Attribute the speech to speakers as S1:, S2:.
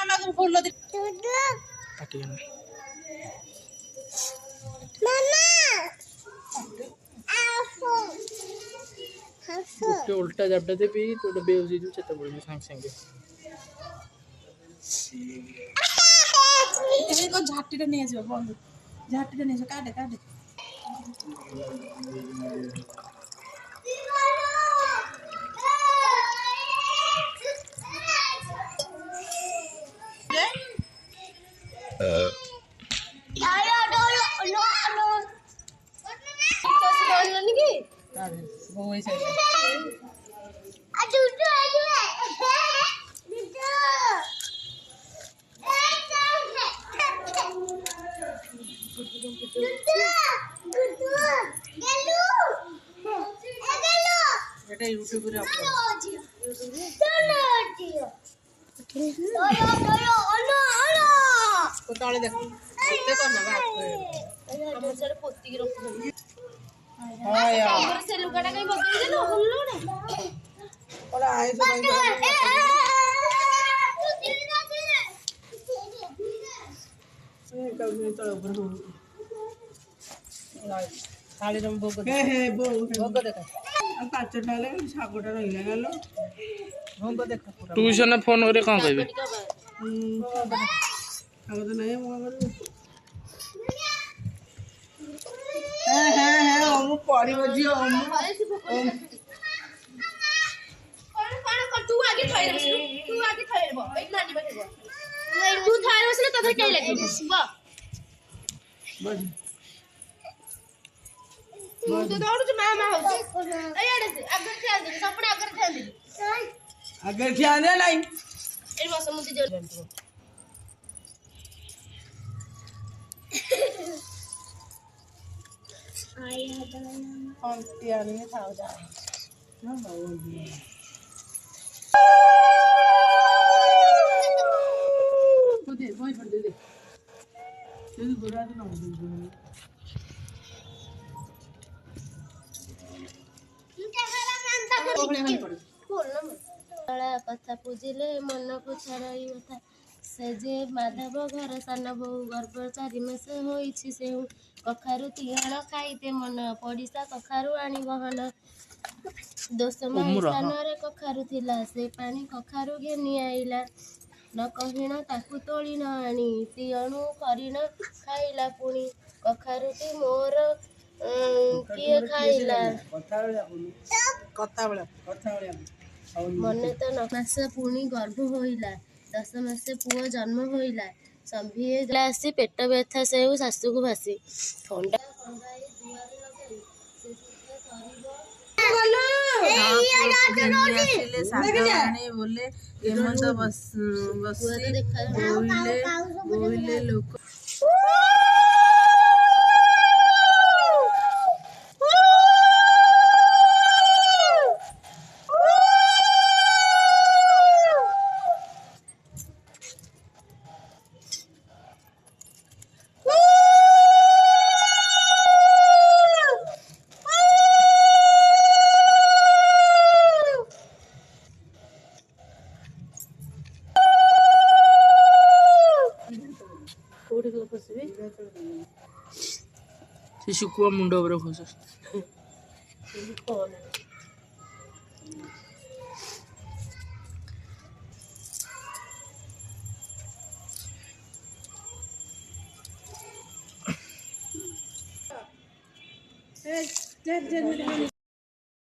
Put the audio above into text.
S1: मामा को फूल दे
S2: ଗୋଟେ ଉଲ୍ଟା ଜାବଟା ଦେବି ତୁ ଗୋଟେ ବେଉଜି ଯିବୁ ଚେତା ପଡ଼ିବୁ ସାଙ୍ଗେ ସାଙ୍ଗେ
S1: को झाटीटा नहीं आसो बंद झाटीटा नहीं आसो काटे काटे এটা ইউটিউবে আপলোড को तले देख मते करना बाप हम सारे पोती की रख हां यार से लुगाटा कहीं बदल दे ना बोललो ना ओला आए सब कब नहीं तो ऊपर हो थाली में भोग हे हे भोग देख अब पांच डाले सागोटा रहिला गेलो भोग देख
S2: ट्यूशन फोन करे कौन कहबे
S1: अब तो नहीं मगर है हम पड़ी बजी हम
S3: तू आगे खाई रे तू आगे खाई रे एक नानी बैठे तू थारे बसले तथे कई लगे वाह
S1: बस
S3: तू दौड़ जो मामा हो ए एड़े से अगर ध्यान दे सपने अगर ध्यान दे
S1: अगर ध्यान दे नहीं
S3: ए बस मुझे जो
S1: कौन तैयार नहीं था जा ना दे वही पर दे बुरा तो ना
S3: कथा पूजिले मन को छाड़ी कथा से जे माधव घर सान बो गर्भ 4 मास होइछि से कखारु तिहाण खाइते मन पड़िसा कखारु आनी गहन दोष स्थान रे कखारु थिला से पानी कखारु घेनी आइला न कहिण ताकू तोली न आनी तियणु करिन खाइला पुणी कखारुटी मोर किए खाइला
S1: कथा बड़ा
S3: मने तो 9 मास पुणी गर्भ होइला 10 मास पुओ जन्म होइला संभिए आसी पेट व्यथा से शाशु को भासी ठंडा
S1: बोले हेमंत बस बोले लोक
S2: शिशुकुआ मुंड ଉପରେ ଖସ
S1: ए